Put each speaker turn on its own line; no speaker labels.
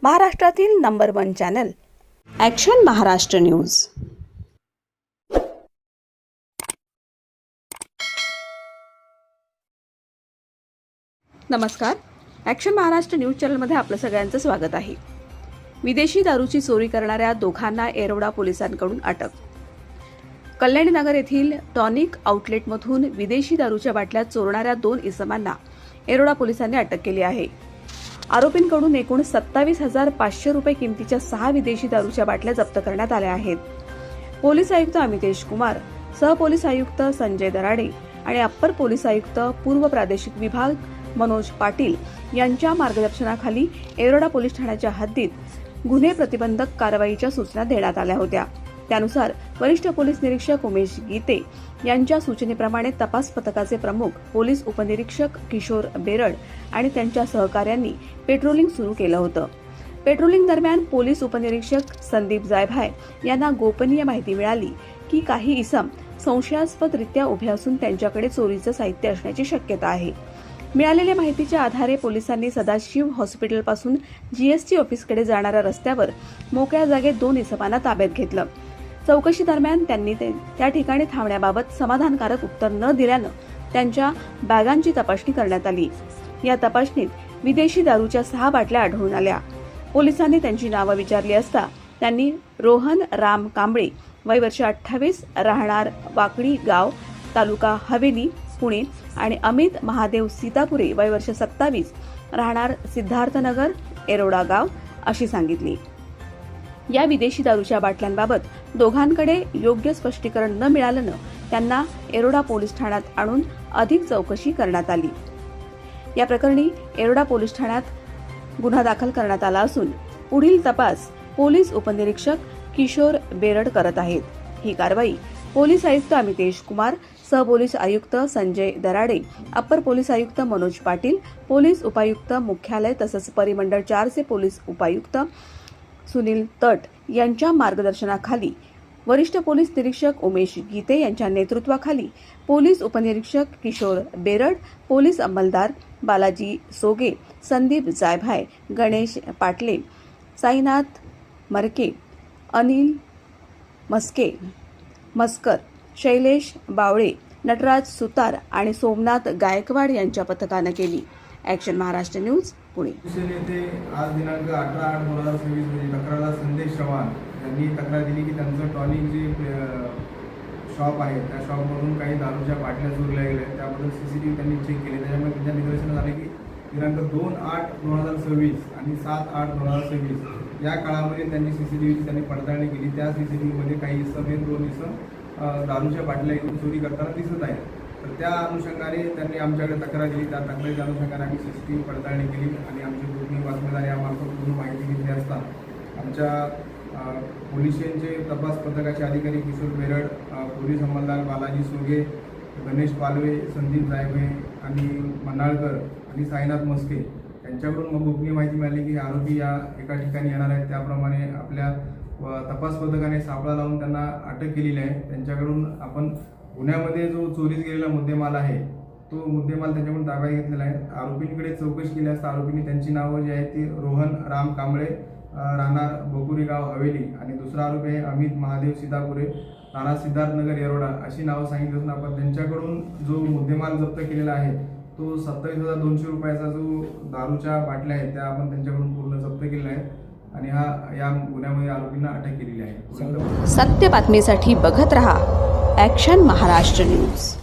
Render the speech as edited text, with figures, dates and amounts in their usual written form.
महाराष्ट्रातील number 1 channel action Maharashtra news. नमस्कार, action Maharashtra news चॅनलमध्ये आपलं सगळ्यांचं स्वागत आहे। विदेशी दारूची चोरी करणाऱ्या दोघांना येरवडा पोलिसांकडून अटक। कल्याणीनगर येथील टॉनिक आउटलेटमधून विदेशी दारूच्या बाटल्या चोरणाऱ्या 2 इसमांना येरवडा पोलिसांनी अटक केली आहे। आरोपींकडून एकूण 27,500 रुपये किमतीच्या 6 विदेशी दारूच्या बाटल्या जप्त करण्यात आल्या आहेत। पोलीस आयुक्त अमितेश कुमार, सहपोलीस आयुक्त संजय दराडे आणि अप्पर पोलीस आयुक्त पूर्व प्रादेशिक विभाग मनोज पाटील यांच्या मार्गदर्शनाखाली येरवडा पोलीस ठाण्याच्या हद्दीत गुन्हे प्रतिबंधक कारवाईच्या सूचना देण्यात आल्या होत्या। त्यानुसार वरिष्ठ पोलीस निरीक्षक उमेश गीते यांच्या सूचनेप्रमाणे तपास पथकाचे प्रमुख पोलीस उपनिरीक्षक किशोर बेरड आणि त्यांच्या सहकाऱ्यांनी पेट्रोलिंग सुरू केलं होतं। पेट्रोलिंग दरम्यान पोलीस उपनिरीक्षक संदीप जायभाय यांना गोपनीय माहिती मिळाली की काही इसम संशयास्पदरित्या उभे असून त्यांच्याकडे चोरीचं साहित्य असण्याची शक्यता आहे। मिळालेल्या माहितीच्या आधारे पोलिसांनी सदाशिव हॉस्पिटलपासून जीएसटी ऑफिसकडे जाणाऱ्या रस्त्यावर मोकळ्या जागेत 2 इसमांना ताब्यात घेतलं। चौकशी दरम्यान त्यांनी त्या ठिकाणी थांबण्याबाबत समाधानकारक उत्तर न दिल्यानं त्यांच्या बॅगांची तपासणी करण्यात आली। या तपासणीत विदेशी दारूच्या 6 बाटल्या आढळून आल्या। पोलिसांनी त्यांची नावं विचारली असता त्यांनी रोहन राम कांबळे वय वर्ष 28 राहणार वाकडी गाव तालुका हवेली पुणे आणि अमित महादेव सीतापुरे वय वर्ष 27 राहणार सिद्धार्थनगर येरवडा गाव अशी सांगितली। या विदेशी दारूच्या बाटल्यांबाबत दोघांकडे योग्य स्पष्टीकरण न मिळाल्यानं त्यांना येरवडा पोलीस ठाण्यात आणून अधिक चौकशी करण्यात आली। या प्रकरणी येरवडा पोलीस ठाण्यात गुन्हा दाखल करण्यात आला असून पुढील तपास पोलीस उपनिरीक्षक किशोर बेरड करत आहेत। ही कारवाई पोलीस आयुक्त अमितेश कुमार, सहपोलीस आयुक्त संजय दराडे, अप्पर पोलीस आयुक्त मनोज पाटील, पोलीस उपायुक्त मुख्यालय तसंच परिमंडळ 4 चे पोलीस उपायुक्त सुनील तट यांच्या मार्गदर्शनाखाली वरिष्ठ पोलीस निरीक्षक उमेश गीते यांच्या नेतृत्वाखाली पोलीस उपनिरीक्षक किशोर बेरड, पोलीस अंमलदार बालाजी सोगे, संदीप जायभाय, गणेश पाटले, साईनाथ मरके, अनिल मस्कर, शैलेश बावळे, नटराज सुतार आणि सोमनाथ गायकवाड यांच्या पथकानं केली। Action Maharashtra news Pune.
येथे आज दिनांक 18/8/2026 रोजी तक्रारदार संदेश चव्हाण यांनी तक्रार दिली की त्यांचं टॉनिक जे शॉप आहे त्या शॉपमधून काही दारूच्या बाटल्या चोरल्या गेल्या। त्याबद्दल सीसीटीव्ही त्यांनी चेक केले। त्याच्यामुळे त्यांच्या निदर्शनास आले की दिनांक 2/8/2026 आणि 7/8/2026 या काळामध्ये त्यांनी सीसीटीव्हीची त्यांनी पडताळणी केली। त्या सीसीटीव्हीमध्ये काही इसम हे 2 इसम दारूच्या बाटल्या इथून चोरी करताना दिसत आहेत। तर त्या अनुषंगाने त्यांनी आमच्याकडे तक्रार दिली। त्या तक्रारीच्या अनुषंगाने आम्ही सीसीटीव्ही पडताळणी केली आणि आमचे गोपनीय बातमीदार यामार्फत पूर्ण माहिती घेतली असता आमच्या पोलीस स्टेशनचे तपास पथकाचे अधिकारी किशोर बेरड, पोलीस अंमलदार बालाजी सोगे, गणेश पालवे, संदीप जायभाय आणि मनाळकर आणि साईनाथ मस्के यांच्याकडून मग गोपनीय माहिती मिळाली की आरोपी या एका ठिकाणी येणार आहेत। त्याप्रमाणे आपल्या तपास पथकाने सापळा लावून त्यांना अटक केलेली आहे। त्यांच्याकडून आपण गुन्ह्यामध्ये जो चोरीस गेलेला मुद्देमाल आहे तो मुद्देमाल त्यांच्याकडून ताब्यात घेतलेला आहे। आरोपींकडे चौकशी केली असता आरोपींनी त्यांची नावं जी आहेत ती रोहन राम कांबळे राहणार बोकुरी गाव हवेली आणि दुसरा आरोपी आहे अमित महादेव सीतापुरे राहणार सिद्धार्थनगर येरवडा अशी नावं सांगितली असून आपण त्यांच्याकडून जो मुद्देमाल जप्त केलेला आहे तो 27,200 रुपयाचा जो दारूच्या बाटल्या आहेत त्या आपण त्यांच्याकडून पूर्ण जप्त केलेला आहे आणि या गुन्ह्यामध्ये आरोपींना अटक केलेली आहे।
सत्य बातमीसाठी बघत रहा ॲक्शन महाराष्ट्र न्यूज।